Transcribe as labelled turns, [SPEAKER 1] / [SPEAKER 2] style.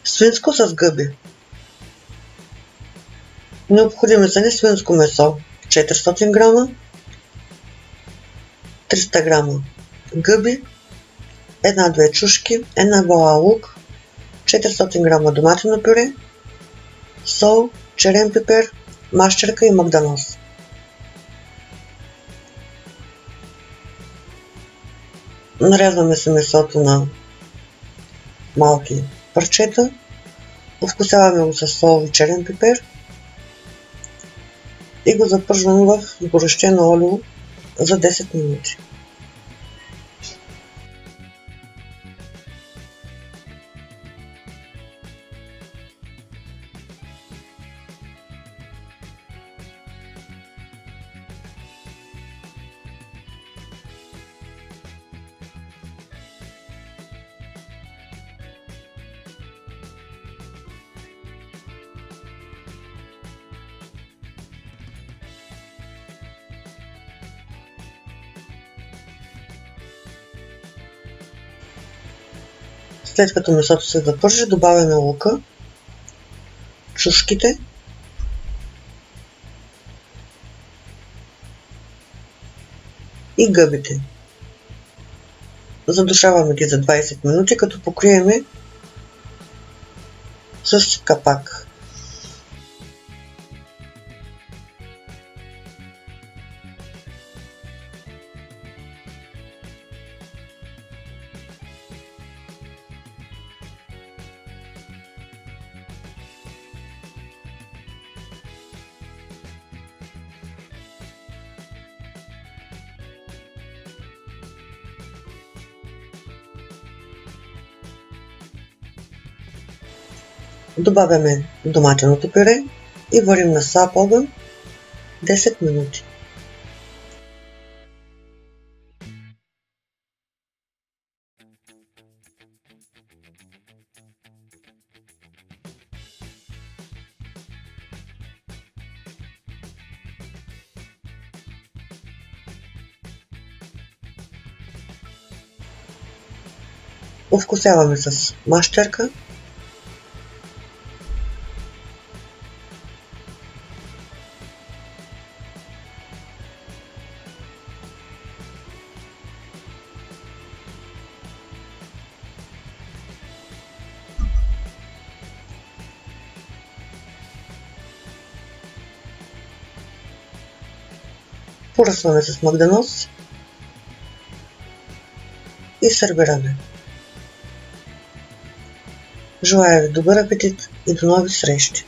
[SPEAKER 1] Свинско с гъби. Необходими са ни свинско месо 400 грама, 300 грама гъби, 1-2 чушки, 1 бола лук, 400 грама доматено пюре, сол, черен пипер, мащерка и магданоз. Нарязваме се месото на малки парчета, овкусяваме го с сол и черен пипер и го запържваме в горещено олио за 10 минути. След като месото се запържи, добавяме лука, чушките и гъбите. Задушаваме ги за 20 минути, като покриеме с капак. Добавяме доматеното пюре и варим на слаб огън 10 минути. Овкусяваме с мащерка. Поръсваме с магданоз и сервираме. Желая ви добър апетит и до нови срещи!